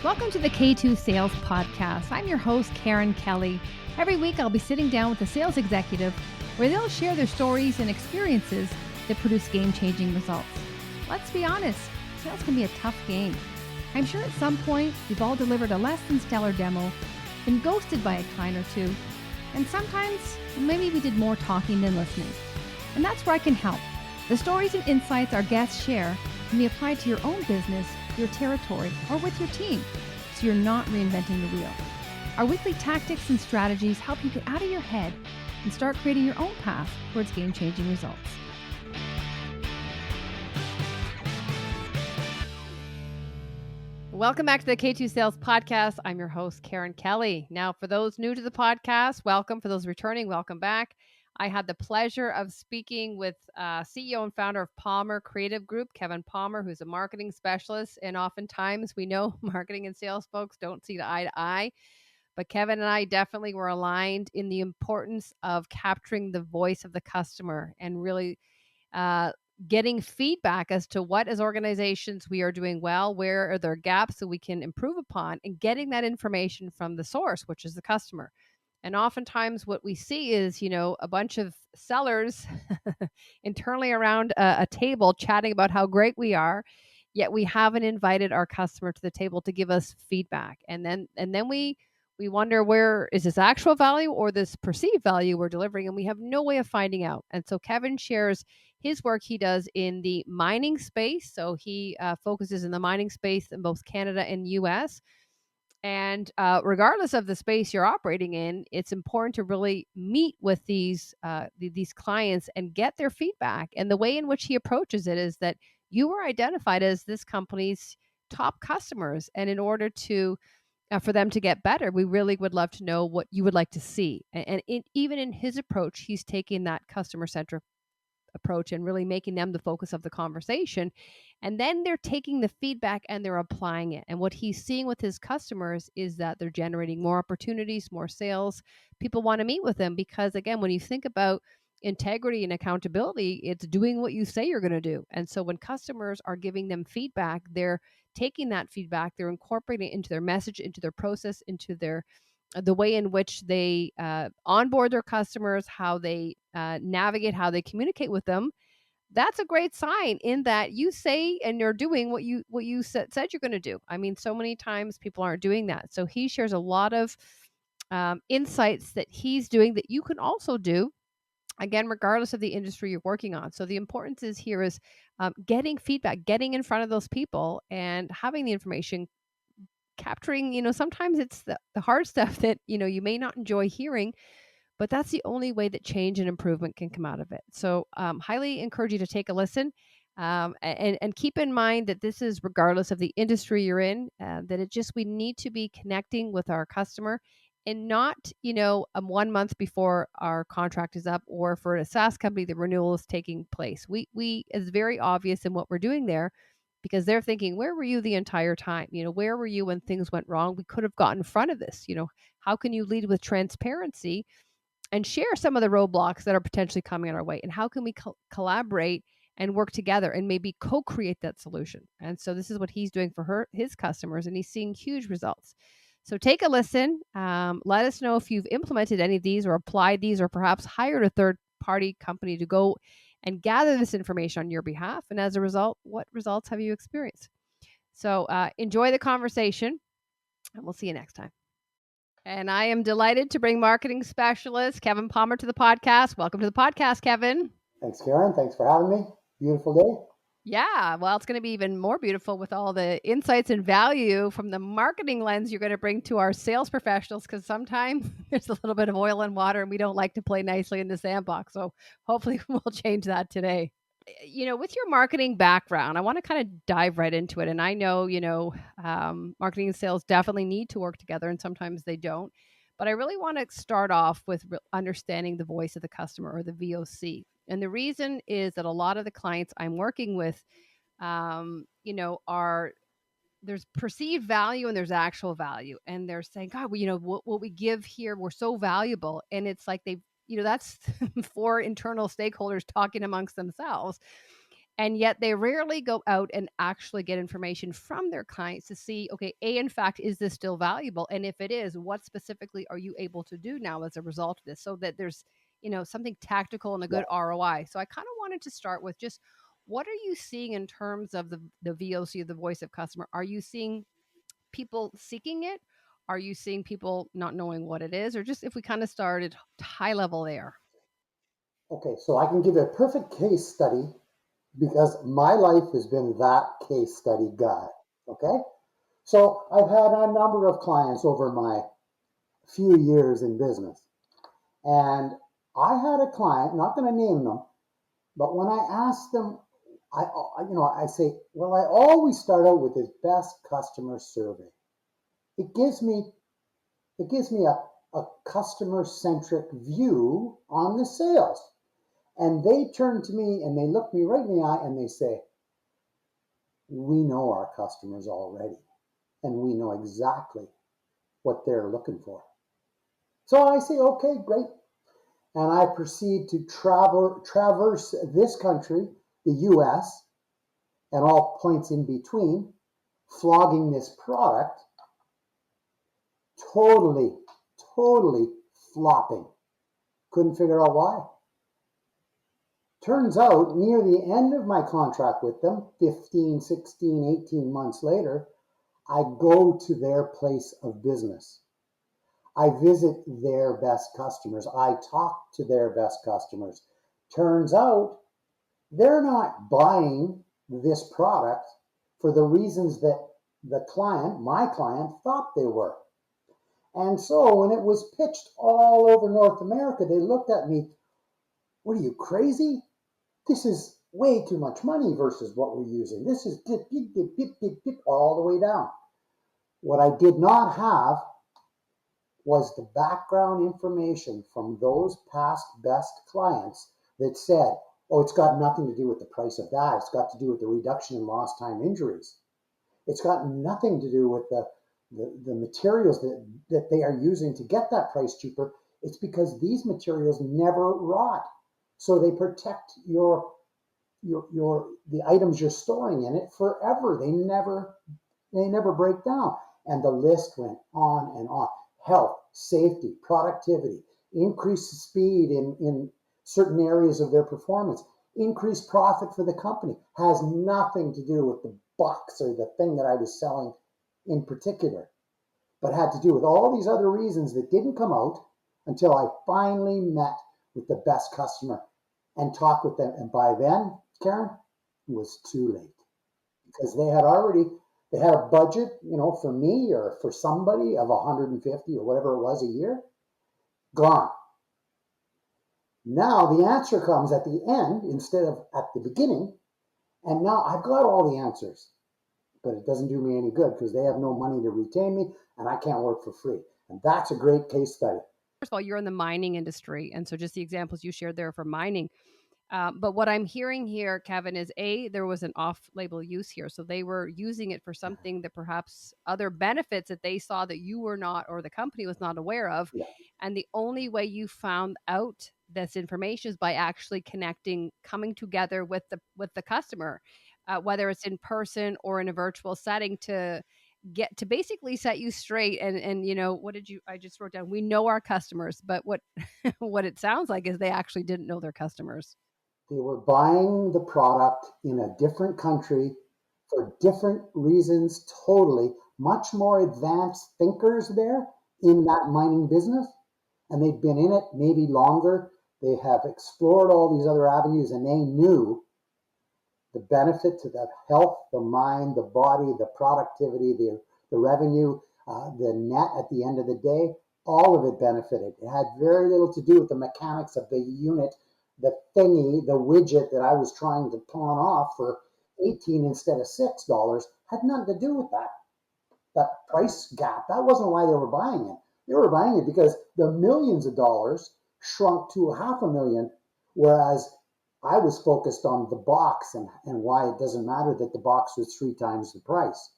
Welcome to the K2 Sales Podcast. I'm your host, Karen Kelly. Every week, I'll be sitting down with a sales executive where they'll share their stories and experiences that produce game-changing results. Let's be honest, sales can be a tough game. I'm sure at some point, we've all delivered a less than stellar demo, been ghosted by a client or two, and sometimes maybe we did more talking than listening. And that's where I can help. The stories and insights our guests share can be applied to your own business, your territory, or with your team, so you're not reinventing the wheel. Our weekly tactics and strategies help you get out of your head and start creating your own path towards game-changing results. Welcome back to the K2 Sales Podcast. I'm your host, Karen Kelly. Now, for those new to the podcast, welcome. For those returning, welcome back. I had the pleasure of speaking with CEO and founder of Palmer Creative Group, Kevin Palmer, who's a marketing specialist. And oftentimes we know marketing and sales folks don't see eye to eye. But Kevin and I definitely were aligned in the importance of capturing the voice of the customer and really getting feedback as to what as organizations we are doing well, where are there gaps that we can improve upon, and getting that information from the source, which is the customer. And oftentimes what we see is, a bunch of sellers internally around a table chatting about how great we are, yet we haven't invited our customer to the table to give us feedback. And then we wonder, where is this actual value or this perceived value we're delivering? And we have no way of finding out. And so Kevin shares his work he does in the mining space. So he focuses in the mining space in both Canada and US. And regardless of the space you're operating in, it's important to really meet with these clients and get their feedback. And the way in which he approaches it is that you were identified as this company's top customers. And in order to for them to get better, we really would love to know what you would like to see. And even in his approach, he's taking that customer-centric approach and really making them the focus of the conversation. And then they're taking the feedback and they're applying it. And what he's seeing with his customers is that they're generating more opportunities, more sales. People want to meet with them because, again, when you think about integrity and accountability, it's doing what you say you're going to do. And so when customers are giving them feedback, they're taking that feedback, they're incorporating it into their message, into their process, into the way in which they onboard their customers, how they navigate, how they communicate with them. That's a great sign in that you say and you're doing what you said you're going to do. I mean, so many times people aren't doing that. So he shares a lot of insights that he's doing that you can also do, again, regardless of the industry you're working on. So the importance is getting feedback, getting in front of those people and having the information, capturing, sometimes it's the hard stuff that, you may not enjoy hearing, but that's the only way that change and improvement can come out of it. So highly encourage you to take a listen and keep in mind that this is regardless of the industry you're in, that we need to be connecting with our customer and not, 1 month before our contract is up, or for a SaaS company, the renewal is taking place. It's very obvious in what we're doing there, because they're thinking, where were you the entire time? Where were you when things went wrong? We could have gotten in front of this. How can you lead with transparency and share some of the roadblocks that are potentially coming our way? And how can we collaborate and work together and maybe co-create that solution? And so this is what he's doing for his customers, and he's seeing huge results. So take a listen. Let us know if you've implemented any of these or applied these, or perhaps hired a third-party company to go and gather this information on your behalf. And as a result, what results have you experienced? So enjoy the conversation, and we'll see you next time. And I am delighted to bring marketing specialist Kevin Palmer to the podcast. Welcome to the podcast, Kevin. Thanks, Karen. Thanks for having me. Beautiful day. Yeah, well, it's going to be even more beautiful with all the insights and value from the marketing lens you're going to bring to our sales professionals, because sometimes there's a little bit of oil and water and we don't like to play nicely in the sandbox. So hopefully we'll change that today. With your marketing background, I want to kind of dive right into it. And I know, marketing and sales definitely need to work together, and sometimes they don't. But I really want to start off with understanding the voice of the customer, or the VOC. And the reason is that a lot of the clients I'm working with, there's perceived value and there's actual value. And they're saying, God, what we give here, we're so valuable. And it's like that's four internal stakeholders talking amongst themselves. And yet they rarely go out and actually get information from their clients to see, okay, in fact, is this still valuable? And if it is, what specifically are you able to do now as a result of this, so that there's, something tactical and a Yeah. good ROI. So I kind of wanted to start with just, what are you seeing in terms of the VOC, the voice of customer? Are you seeing people seeking it? Are you seeing people not knowing what it is? Or just, if we kind of started high level there? Okay, so I can give you a perfect case study because my life has been that case study guy. Okay, so I've had a number of clients over my few years in business, and I had a client, not going to name them, but when I asked them, I say, well, I always start out with his best customer survey. It gives me a customer centric view on the sales. And they turn to me and they look me right in the eye and they say, we know our customers already and we know exactly what they're looking for. So I say, okay, great. And I proceed to traverse this country, the US, and all points in between, flogging this product, totally, totally flopping. Couldn't figure out why. Turns out, near the end of my contract with them, 15, 16, 18 months later, I go to their place of business. I visit their best customers. I talk to their best customers. Turns out they're not buying this product for the reasons that my client, thought they were. And so when it was pitched all over North America, they looked at me, what are you, crazy? This is way too much money versus what we're using. This is dip, dip, dip, dip, dip, dip, all the way down. What I did not have was the background information from those past best clients that said, oh, it's got nothing to do with the price of that. It's got to do with the reduction in lost time injuries. It's got nothing to do with the materials that they are using to get that price cheaper. It's because these materials never rot. So they protect the items you're storing in it forever. They never break down. And the list went on and on. Health, safety, productivity, increased speed in certain areas of their performance, increased profit for the company. Has nothing to do with the box or the thing that I was selling in particular, but had to do with all these other reasons that didn't come out until I finally met with the best customer and talked with them. And by then, Karen, it was too late because they had a budget, for me or for somebody of 150 or whatever it was a year, gone. Now the answer comes at the end instead of at the beginning, and now I've got all the answers, but it doesn't do me any good because they have no money to retain me and I can't work for free. And that's a great case study. First of all, you're in the mining industry. And so just the examples you shared there for mining. But what I'm hearing here, Kevin, is there was an off label use here. So they were using it for something that perhaps other benefits that they saw that you were not, or the company was not aware of. Yeah. And the only way you found out this information is by actually coming together with the customer, whether it's in person or in a virtual setting, to get to basically set you straight. And what did you, I just wrote down, we know our customers, but what what it sounds like is they actually didn't know their customers. They were buying the product in a different country for different reasons, totally. Much more advanced thinkers there in that mining business, and they'd been in it maybe longer. They have explored all these other avenues, and they knew the benefit to the health, the mind, the body, the productivity, the revenue, the net at the end of the day. All of it benefited. It had very little to do with the mechanics of the unit, the thingy, the widget that I was trying to pawn off for 18 instead of $6 had nothing to do with that price gap. That wasn't why they were buying it. They were buying it because the millions of dollars shrunk to half a million, whereas I was focused on the box and why it doesn't matter that the box was 3 times the price.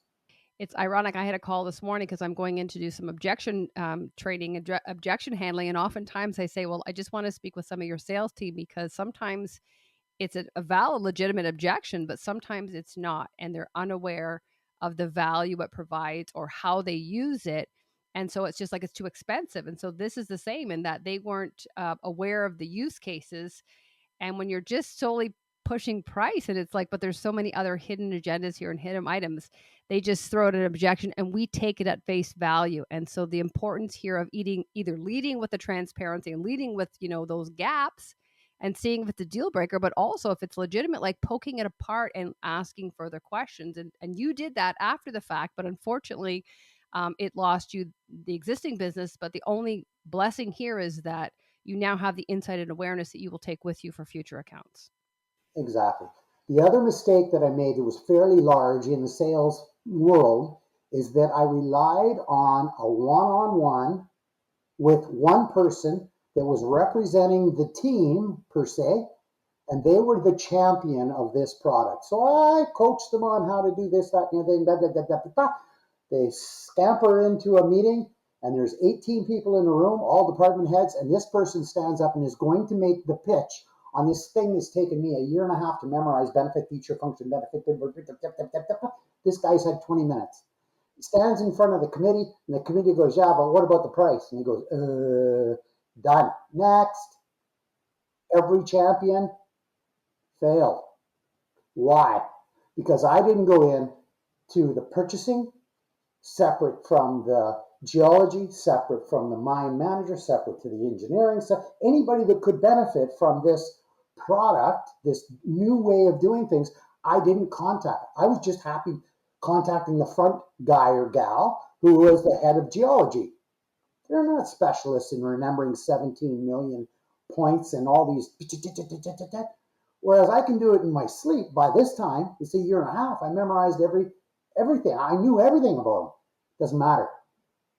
It's ironic. I had a call this morning because I'm going in to do some objection training and objection handling. And oftentimes I say, well, I just want to speak with some of your sales team, because sometimes it's a valid, legitimate objection, but sometimes it's not, and they're unaware of the value it provides or how they use it. And so it's just like it's too expensive. And so this is the same in that they weren't aware of the use cases. And when you're just solely pushing price, and it's like, but there's so many other hidden agendas here and hidden items, they just throw out an objection and we take it at face value. And so the importance here of either leading with the transparency and leading with, those gaps and seeing if it's a deal breaker, but also if it's legitimate, like poking it apart and asking further questions. And you did that after the fact, but unfortunately, it lost you the existing business. But the only blessing here is that you now have the insight and awareness that you will take with you for future accounts. Exactly. The other mistake that I made that was fairly large in the sales world is that I relied on a one-on-one with one person that was representing the team per se, and they were the champion of this product. So I coached them on how to do this, that, and the other thing. They scamper into a meeting, and there's 18 people in the room, all department heads, and this person stands up and is going to make the pitch on this thing that's taken me a year and a half to memorize: benefit, feature, function, benefit. This guy's had 20 minutes. He stands in front of the committee, and the committee goes, "Yeah, but what about the price?" And he goes, done. Next. Every champion failed. Why? Because I didn't go in to the purchasing, separate from the geology, separate from the mine manager, separate to the engineering, anybody that could benefit from this product, this new way of doing things, I didn't contact. I was just happy contacting the front guy or gal who was the head of geology. They're not specialists in remembering 17 million points and all these. Whereas I can do it in my sleep. By this time, it's a year and a half. I memorized everything. I knew everything about them. Doesn't matter.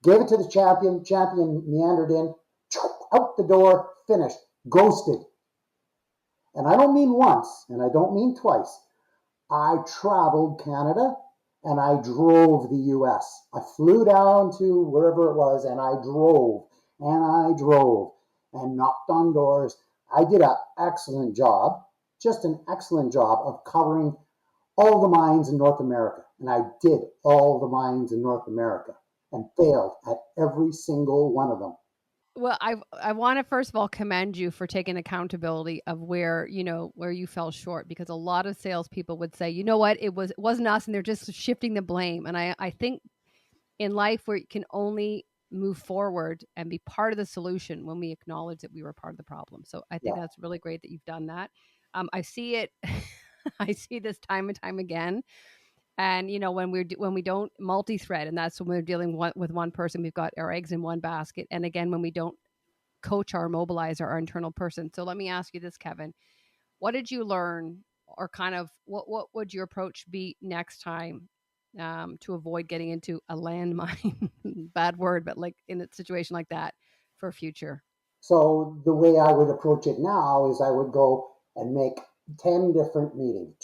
Gave it to the champion. Champion meandered in, out the door, finished, ghosted. And I don't mean once, and I don't mean twice. I traveled Canada and I drove the US. I flew down to wherever it was and I drove and knocked on doors. I did an excellent job, just an excellent job of covering all the mines in North America. And I did all the mines in North America and failed at every single one of them. Well, I want to first of all commend you for taking accountability of where you fell short, because a lot of salespeople would say, you know what, it wasn't us, and they're just shifting the blame. And I think in life we can only move forward and be part of the solution when we acknowledge that we were part of the problem. So I think Yeah. that's really great that you've done that. I see it. I see this time and time again. And when we don't multi-thread, and that's when we're dealing with one person, we've got our eggs in one basket. And again, when we don't coach or mobilize our internal person. So let me ask you this, Kevin: what did you learn, or kind of what would your approach be next time, to avoid getting into a landmine? Bad word, but like in a situation like that for future. So the way I would approach it now is I would go and make 10 different meetings.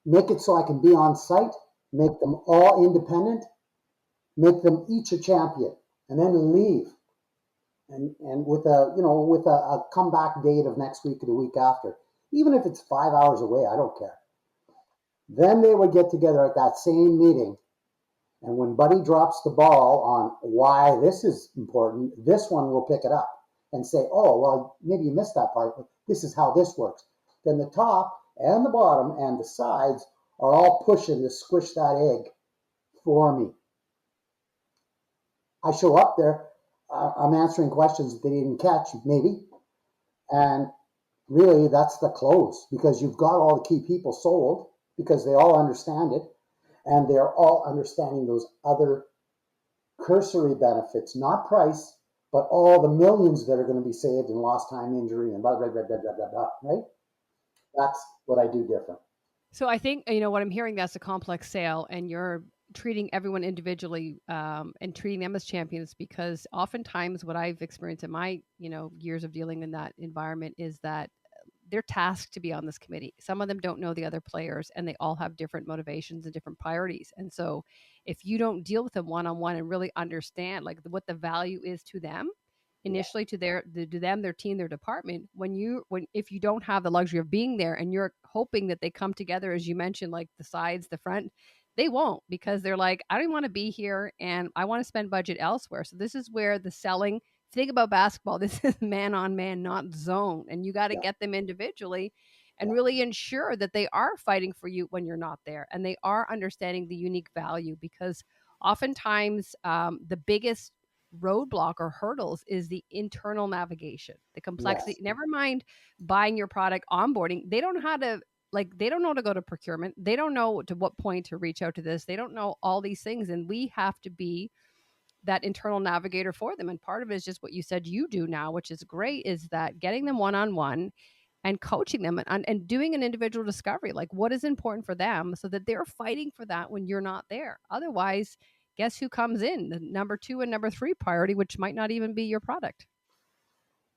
Make it so I can be on site, make them all independent, make them each a champion, and then leave. And with a comeback date of next week or the week after. Even if it's 5 hours away, I don't care. Then they would get together at that same meeting. And when Buddy drops the ball on why this is important, this one will pick it up and say, "Oh, well, maybe you missed that part, but this is how this works." Then the top and the bottom and the sides are all pushing to squish that egg for me. I show up there, I'm answering questions that they didn't catch, maybe. And really, that's the close, because you've got all the key people sold because they all understand it, and they're all understanding those other cursory benefits, not price, but all the millions that are going to be saved in lost time, injury, and blah, blah, blah, blah, blah, blah, blah, right? That's what I do different. So I think what I'm hearing, that's a complex sale, and you're treating everyone individually, and treating them as champions, because oftentimes what I've experienced in my years of dealing in that environment is that they're tasked to be on this committee. Some of them don't know the other players, and they all have different motivations and different priorities. And so if you don't deal with them one on one and really understand like what the value is to them, initially to their team, their department. If you don't have the luxury of being there and you're hoping that they come together, as you mentioned, like the sides, the front, they won't, because they're like, I don't want to be here and I want to spend budget elsewhere. So this is where the selling, think about basketball, this is man on man, not zone. And you got to yeah, get them individually and yeah, really ensure that they are fighting for you when you're not there and they are understanding the unique value, because oftentimes the biggest roadblock or hurdles is the internal navigation, the complexity. yes, Never mind buying your product, onboarding. They don't know how to, like, they don't know to go to procurement. They don't know to what point to reach out to this. They don't know all these things. And we have to be that internal navigator for them. And part of it is just what you said you do now, which is great, is that getting them one on one and coaching them and doing an individual discovery, like what is important for them, so that they're fighting for that when you're not there. Otherwise, guess who comes in? The number 2 and number 3 priority, which might not even be your product.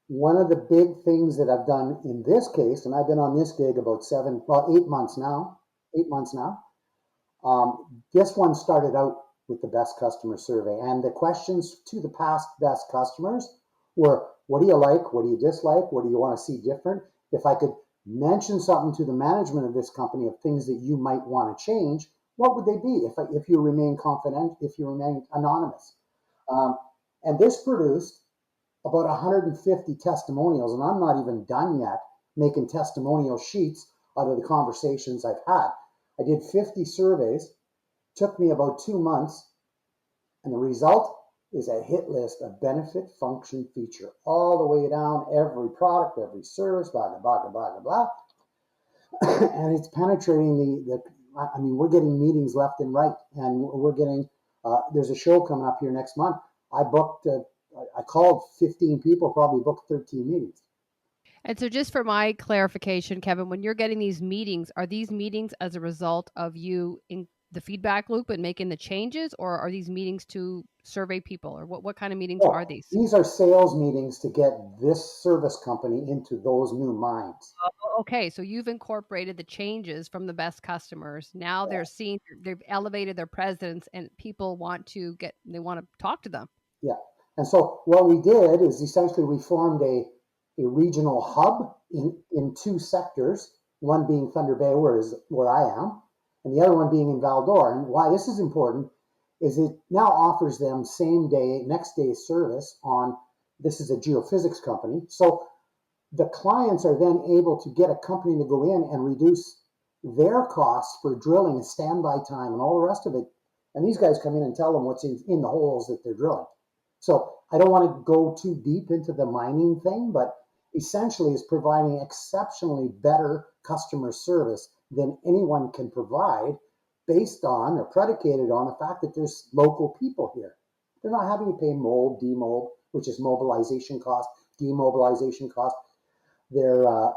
one of the big things that I've done in this case, and I've been on this gig about 8 months now, 8 months now. This one started out with the best customer survey, and the questions to the past best customers were, what do you like? What do you dislike? What do you want to see different? If I could mention something to the management of this company of things that you might want to change, what would they be if you remain confident, if you remain anonymous? Um, and this produced about 150 testimonials, and I'm not even done yet making testimonial sheets out of the conversations I've had. I did 50 surveys, took me about 2 months, and the result is a hit list of benefit, function, feature, all the way down every product, every service, blah, blah, blah, blah, blah, blah. And it's penetrating I mean, we're getting meetings left and right, and we're getting, there's a show coming up here next month. I called 15 people, probably booked 13 meetings. And so, just for my clarification, Kevin, when you're getting these meetings, are these meetings as a result of you in the feedback loop and making the changes, or are these meetings to survey people, or what kind of meetings are Well, these? these are sales meetings to get this service company into those new minds. Oh, okay, so you've incorporated the changes from the best customers. Now they're seeing, they've elevated their presence, and people they want to talk to them. Yeah. And so what we did is essentially we formed a regional hub in two sectors, one being Thunder Bay, where I am, and the other one being in Val-d'Or. And why this is important is it now offers them same day, next day service on, this is a geophysics company. So the clients are then able to get a company to go in and reduce their costs for drilling and standby time and all the rest of it. And these guys come in and tell them what's in the holes that they're drilling. So I don't want to go too deep into the mining thing, but essentially is providing exceptionally better customer service than anyone can provide, based on or predicated on the fact that there's local people here. They're not having to pay mold, demold, which is mobilization cost, demobilization cost. Their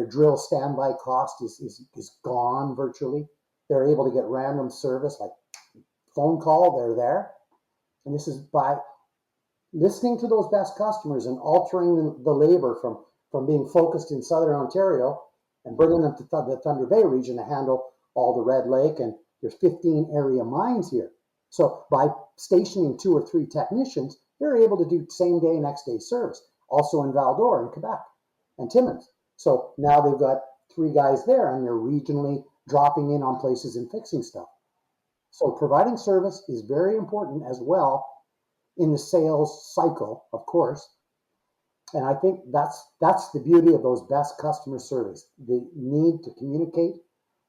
drill standby cost is gone virtually. They're able to get random service like phone call, they're there. And this is by listening to those best customers and altering the labor from being focused in Southern Ontario and bringing them to the Thunder Bay region to handle all the Red Lake. And there's 15 area mines here. So by stationing 2 or 3 technicians, they're able to do same day, next day service. Also in Val-d'Or in Quebec and Timmins. So now they've got 3 guys there and they're regionally dropping in on places and fixing stuff. So providing service is very important as well in the sales cycle, of course. And I think that's the beauty of those best customer service. The need to communicate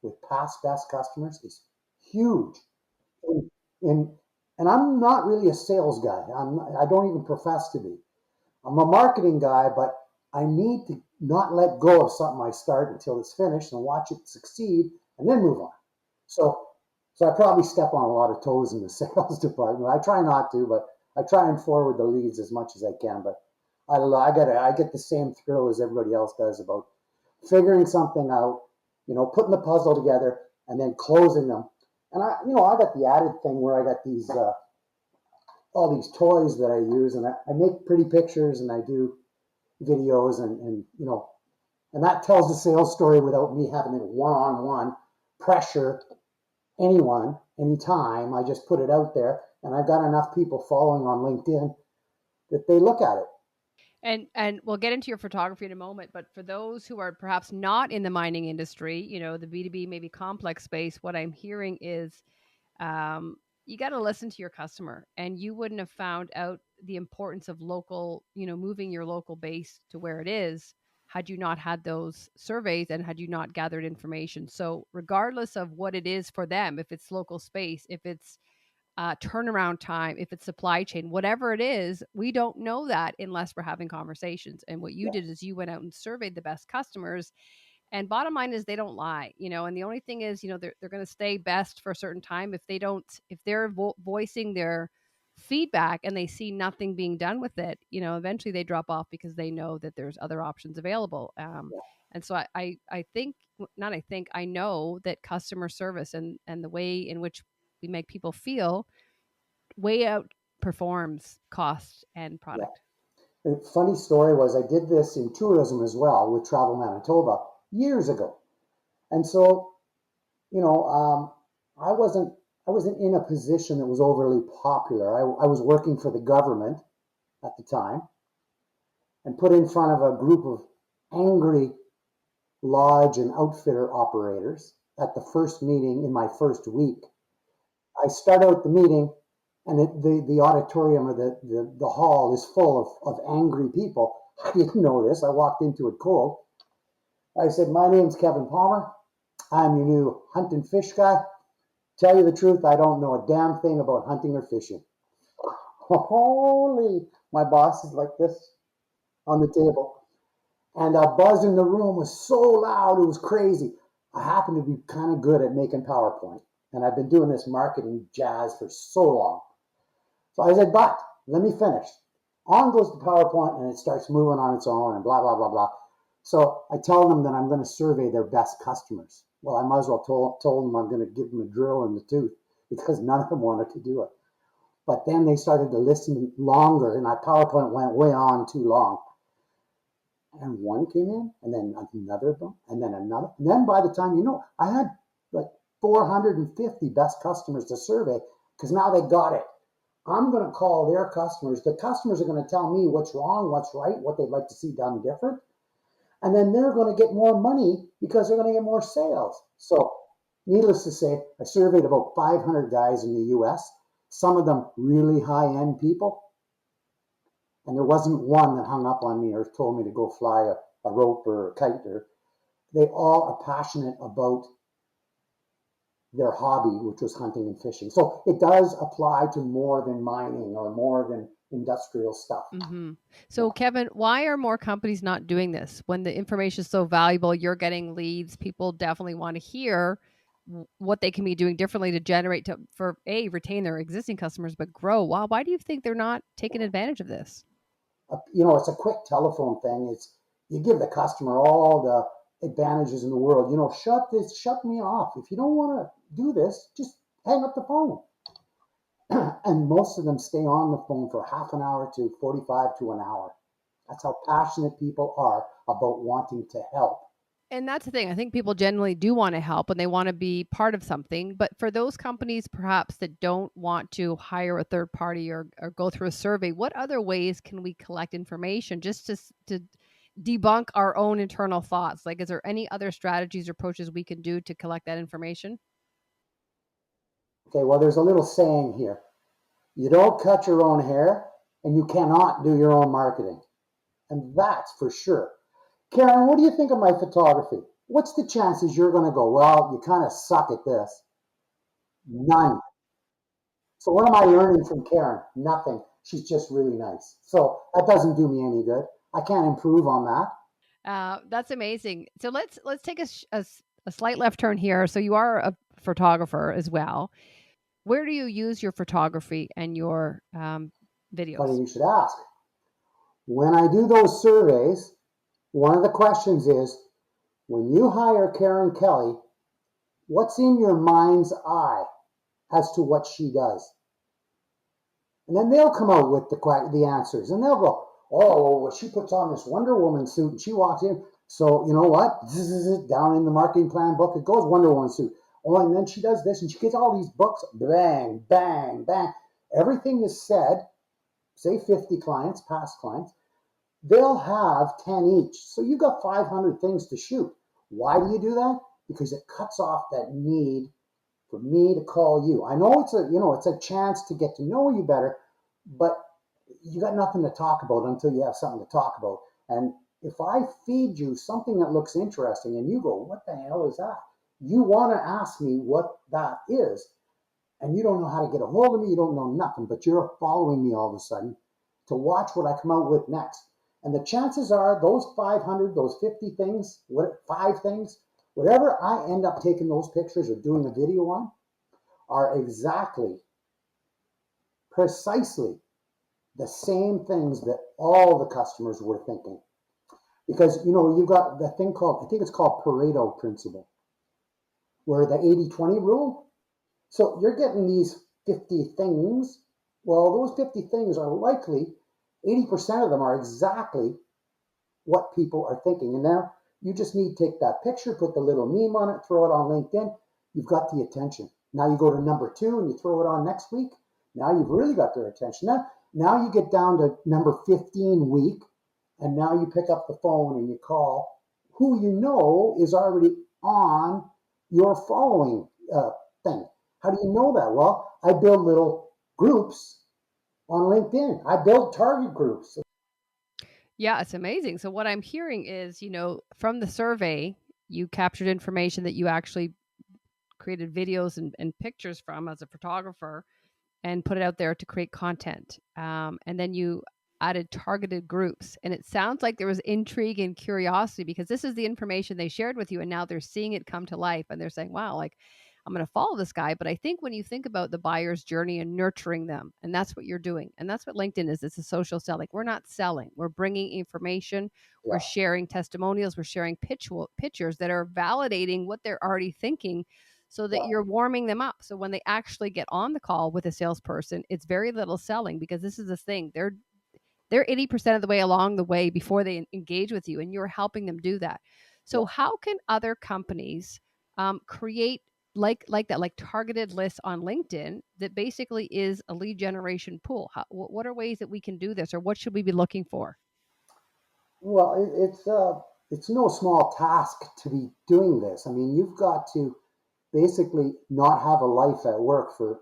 with past best customers is huge. In, in and I'm not really a sales guy. I don't even profess to be. I'm a marketing guy, but I need to not let go of something I start until it's finished and watch it succeed and then move on. So, so I probably step on a lot of toes in the sales department. I try not to, but I try and forward the leads as much as I can. But I get the same thrill as everybody else does about figuring something out, putting the puzzle together and then closing them. And I got the added thing where I got these all these toys that I use, and I make pretty pictures and I do videos, and that tells the sales story without me having to one-on-one pressure anyone, anytime. I just put it out there, and I've got enough people following on LinkedIn that they look at it. And we'll get into your photography in a moment, but for those who are perhaps not in the mining industry, the B2B maybe complex space, what I'm hearing is um, you got to listen to your customer, and you wouldn't have found out the importance of local, moving your local base to where it is had you not had those surveys and had you not gathered information. So regardless of what it is for them, if it's local space, if it's turnaround time, if it's supply chain, whatever it is, we don't know that unless we're having conversations. And what you Yeah, did is you went out and surveyed the best customers. And bottom line is they don't lie, and the only thing is, they're going to stay best for a certain time. If they're voicing their feedback and they see nothing being done with it, eventually they drop off because they know that there's other options available. yeah, And so I think, not I think, I know that customer service and the way in which we make people feel way outperforms cost and yeah. product. A funny story was I did this in tourism as well with Travel Manitoba years ago. And so, you know, I wasn't in a position that was overly popular. I was working for the government at the time and put in front of a group of angry lodge and outfitter operators at the first meeting in my first week. I start out the meeting, and the auditorium or the hall is full of angry people. I didn't know this. I walked into it cold. I said, "My name's Kevin Palmer. I'm your new hunt and fish guy. Tell you the truth, I don't know a damn thing about hunting or fishing." Holy, my boss is like this on the table. And the buzz in the room was so loud, it was crazy. I happen to be kind of good at making PowerPoint. And I've been doing this marketing jazz for so long. So I said, "But let me finish." On goes the PowerPoint and it starts moving on its own and blah, blah, blah, blah. So I tell them that I'm going to survey their best customers. Well, I might as well told them I'm going to give them a drill in the tooth because none of them wanted to do it. But then they started to listen longer and my PowerPoint went way on too long. And one came in, and then another, and then another. And then by the time I had like 450 best customers to survey because now they got it. I'm going to call their customers. The customers are going to tell me what's wrong, what's right, what they'd like to see done different. And then they're going to get more money because they're going to get more sales. So, needless to say, I surveyed about 500 guys in the US, some of them really high end people. And there wasn't one that hung up on me or told me to go fly a rope or a kite. They all are passionate about their hobby, which was hunting and fishing. So it does apply to more than mining or more than industrial stuff. Mm-hmm. Yeah. So, Kevin, why are more companies not doing this when the information is so valuable? You're getting leads. People definitely want to hear what they can be doing differently to generate for retain their existing customers, but grow. Why do you think they're not taking advantage of this? It's a quick telephone thing. It's you give the customer all the advantages in the world. Shut me off. If you don't want to do this, just hang up the phone. And most of them stay on the phone for half an hour to 45 to an hour. That's how passionate people are about wanting to help. And that's the thing. I think people generally do want to help and they want to be part of something. But for those companies perhaps that don't want to hire a third party or go through a survey, what other ways can we collect information just to debunk our own internal thoughts? Like, is there any other strategies or approaches we can do to collect that information? Okay, well, there's a little saying here: you don't cut your own hair, and you cannot do your own marketing. And that's for sure. Karen, what do you think of my photography? What's the chances you're going to go, "Well, you kind of suck at this"? None. So what am I learning from Karen? Nothing. She's just really nice. So that doesn't do me any good. I can't improve on that. That's amazing. So let's take a slight left turn here. So you are a photographer as well. Where do you use your photography and your Funny videos? you should ask. When I do those surveys, one of the questions is, when you hire Karen Kelly, what's in your mind's eye as to what she does? And then they'll come out with the answers, and they'll go, "Oh, well, she puts on this Wonder Woman suit, and she walks in. So you know what? Down in the marketing plan book, it goes Wonder Woman suit. Oh, and then she does this, and she gets all these books. Bang, bang, bang. Everything is said. Say 50 clients, past clients. they'll have 10 each. So you got 500 things to shoot. Why do you do that? Because it cuts off that need for me to call you. I know it's a chance to get to know you better, but you got nothing to talk about until you have something to talk about. And if I feed you something that looks interesting and you go, what the hell is that? You want to ask me what that is, and you don't know how to get a hold of me, you don't know nothing, but you're following me all of a sudden to watch what I come out with next. And the chances are those 500, those 50 things, five things, whatever I end up taking those pictures or doing a video on, are exactly, precisely the same things that all the customers were thinking. Because, you've got the thing called, I think it's called Pareto principle, where the 80-20 rule. So you're getting these 50 things. Well, those 50 things are likely, 80% of them are exactly what people are thinking. And now you just need to take that picture, put the little meme on it, throw it on LinkedIn. You've got the attention. Now you go to number 2 and you throw it on next week. Now you've really got their attention. Now you get down to number 15 week, and now you pick up the phone and you call who you know is already on your following thing. How do you know that? Well, I build little groups on LinkedIn. I build target groups. Yeah, it's amazing. So what I'm hearing is, from the survey, you captured information that you actually created videos and pictures from as a photographer and put it out there to create content. And then you added targeted groups. And it sounds like there was intrigue and curiosity because this is the information they shared with you. And now they're seeing it come to life and they're saying, wow, like I'm going to follow this guy. But I think when you think about the buyer's journey and nurturing them, and that's what you're doing, and that's what LinkedIn is, it's a social selling. We're not selling, we're bringing information, we're Yeah, sharing testimonials, we're sharing pictures that are validating what they're already thinking so that yeah, you're warming them up. So when they actually get on the call with a salesperson, it's very little selling because this is the thing. They're 80% of the way along the way before they engage with you and you're helping them do that. So yeah. how can other companies create like that, like targeted lists on LinkedIn that basically is a lead generation pool? What are ways that we can do this, or what should we be looking for? Well, it's no small task to be doing this. I mean, you've got to basically not have a life at work for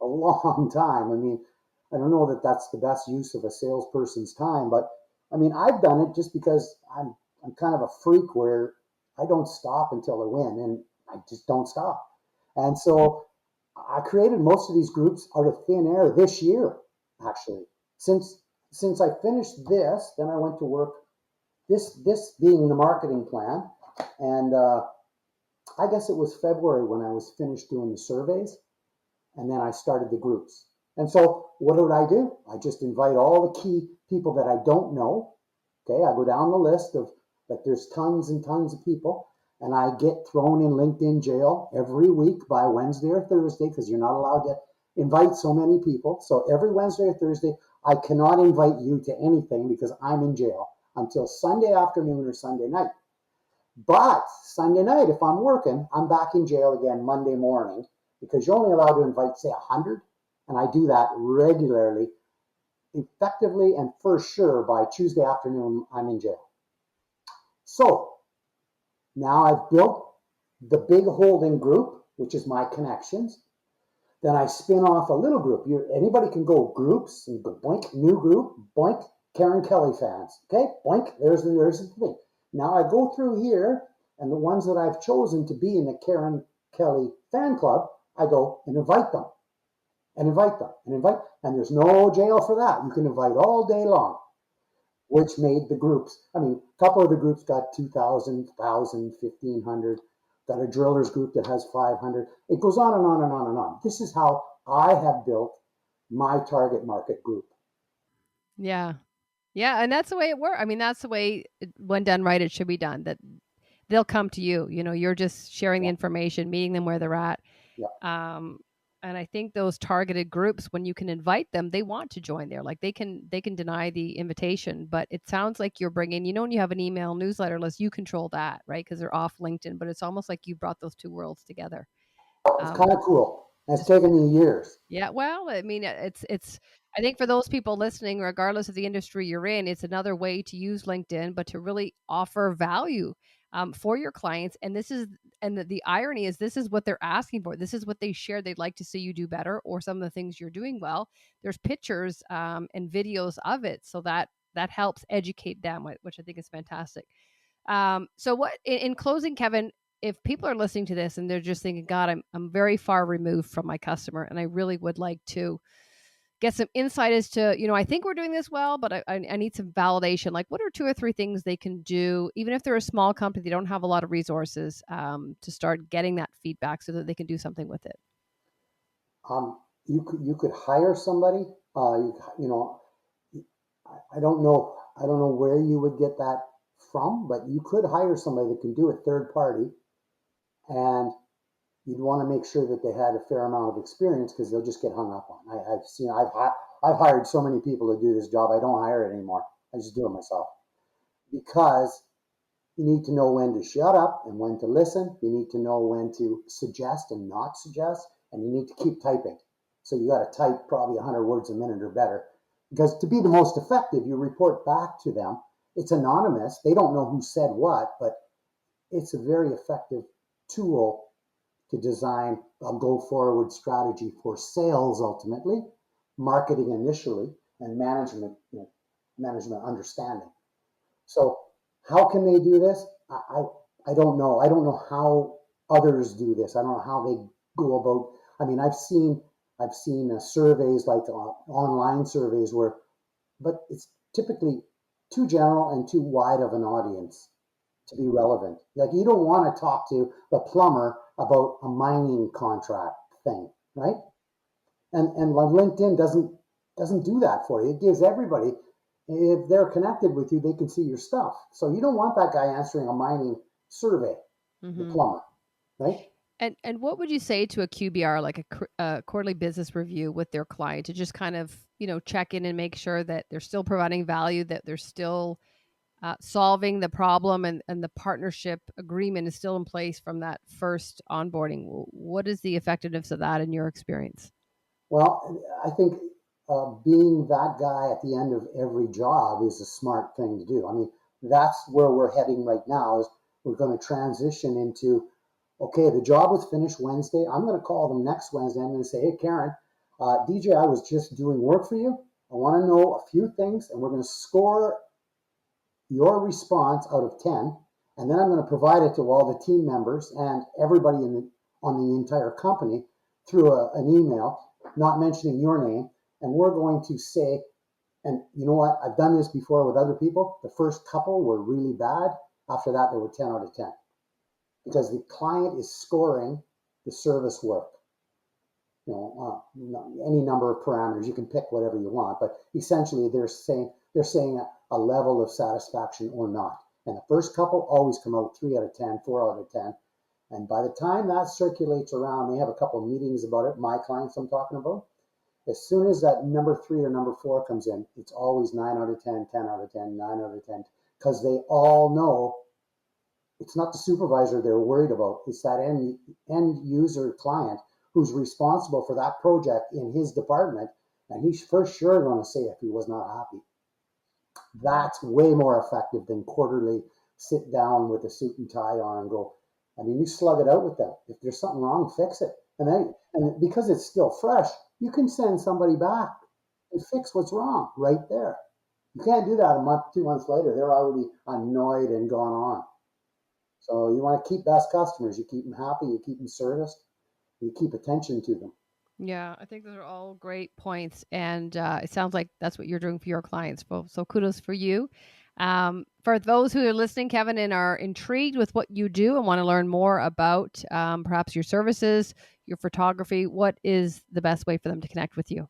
a long time. I mean, I don't know that that's the best use of a salesperson's time, but I mean, I've done it just because I'm kind of a freak where I don't stop until I win, and I just don't stop. And so I created most of these groups out of thin air this year, actually. Since since I finished this, then I went to work. This being the marketing plan, and I guess it was February when I was finished doing the surveys, and then I started the groups. And so what did I do? I just invite all the key people that I don't know. Okay, I go down the list of, like, there's tons and tons of people, and I get thrown in LinkedIn jail every week by Wednesday or Thursday because you're not allowed to invite so many people. So every Wednesday or Thursday, I cannot invite you to anything because I'm in jail until Sunday afternoon or Sunday night. But Sunday night, if I'm working, I'm back in jail again Monday morning because you're only allowed to invite, say, 100. And I do that regularly, effectively, and for sure by Tuesday afternoon, I'm in jail. So now I've built the big holding group, which is my connections. Then I spin off a little group. Anybody can go groups and go boink, new group, boink, Karen Kelly fans. Okay, boink, there's the thing. Now I go through here, and the ones that I've chosen to be in the Karen Kelly fan club, I go and invite them, and invite them, and invite, and there's no jail for that. You can invite all day long, which made the groups. I mean, a couple of the groups got 2,000, 1,000, 1,500. Got a drillers group that has 500. It goes on and on and on and on. This is how I have built my target market group. Yeah. Yeah, and that's the way it works. I mean, that's the way when done right, it should be done. That they'll come to you. You're just sharing the Yeah, information, meeting them where they're at. yeah. Um, and I think those targeted groups, when you can invite them, they want to join there. Like they can deny the invitation, but it sounds like you're bringing. When you have an email newsletter list, you control that, right? Because they're off LinkedIn, but it's almost like you brought those two worlds together. It's Um, kind of cool. It's taken me years. Yeah, well, I mean, it's I think for those people listening, regardless of the industry you're in, it's another way to use LinkedIn, but to really offer value for your clients. And this is, and the irony is, this is what they're asking for. This is what they share. They'd like to see you do better, or some of the things you're doing well. There's pictures and videos of it, so that helps educate them, which I think is fantastic. So what in closing, Kevin, if people are listening to this and they're just thinking, God, I'm very far removed from my customer, and I really would like to get some insight as to, I think we're doing this well, but I need some validation. Like, what are two or three things they can do, even if they're a small company, they don't have a lot of resources, to start getting that feedback so that they can do something with it? You could hire somebody. I don't know where you would get that from, but you could hire somebody that can do it third party, and you'd want to make sure that they had a fair amount of experience because they'll just get hung up on. I've hired so many people to do this job. I don't hire it anymore. I just do it myself because you need to know when to shut up and when to listen. You need to know when to suggest and not suggest, and you need to keep typing. So you got to type probably 100 words a minute or better, because to be the most effective, you report back to them. It's anonymous. They don't know who said what, but it's a very effective tool to design a go forward strategy for sales ultimately, marketing initially, and management understanding. So how can they do this? I don't know. I don't know how others do this. I don't know how they go about. I mean, I've seen surveys like online surveys where, but it's typically too general and too wide of an audience to be relevant. Like, you don't want to talk to the plumber about a mining contract thing, right? And LinkedIn doesn't do that for you. It gives everybody, if they're connected with you, they can see your stuff. So you don't want that guy answering a mining survey, the Mm-hmm. plumber, right? And what would you say to a QBR, like a quarterly business review with their client, to just kind of, check in and make sure that they're still providing value, that they're still solving the problem, and the partnership agreement is still in place from that first onboarding? What is the effectiveness of that in your experience? Well, I think being that guy at the end of every job is a smart thing to do. I mean, that's where we're heading right now. Is we're going to transition into, okay, the job was finished Wednesday. I'm going to call them next Wednesday. I'm going to say, hey, Karen, DJ, I was just doing work for you. I want to know a few things, and we're going to score your response out of 10, and then I'm going to provide it to all the team members and everybody on the entire company through an email, not mentioning your name. And we're going to say, and you know what? I've done this before with other people. The first couple were really bad. After that, they were 10 out of 10 because the client is scoring the service work. Any number of parameters. You can pick whatever you want, but essentially they're saying a level of satisfaction or not. And the first couple always come out 3 out of 10, 4 out of 10. And by the time that circulates around, they have a couple of meetings about it. My clients I'm talking about. As soon as that number 3 or number 4 comes in, it's always 9 out of 10, 10 out of 10, 9 out of 10, because they all know it's not the supervisor they're worried about. It's that end user client who's responsible for that project in his department. And he's for sure going to say if he was not happy. That's way more effective than quarterly sit down with a suit and tie on and go. I mean, you slug it out with them. If there's something wrong, fix it. And because it's still fresh, you can send somebody back and fix what's wrong right there. You can't do that a month, 2 months later. They're already annoyed and gone on. So you want to keep best customers. You keep them happy. You keep them serviced. You keep attention to them. Yeah, I think those are all great points, and it sounds like that's what you're doing for your clients. So kudos for you. For those who are listening, Kevin, and are intrigued with what you do and want to learn more about perhaps your services, your photography, what is the best way for them to connect with you?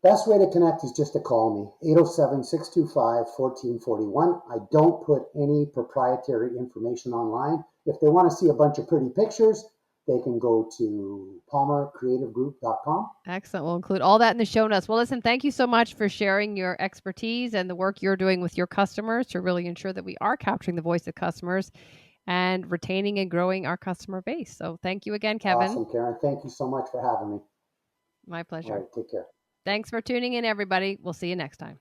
Best way to connect is just to call me, 807-625-1441. I don't put any proprietary information online. If they want to see a bunch of pretty pictures, they can go to palmercreativegroup.com. Excellent. We'll include all that in the show notes. Well, listen, thank you so much for sharing your expertise and the work you're doing with your customers to really ensure that we are capturing the voice of customers. and retaining and growing our customer base. So thank you again, Kevin. Awesome, Karen. Thank you so much for having me. My All pleasure. right, take care. Thanks for tuning in, everybody. We'll see you next time.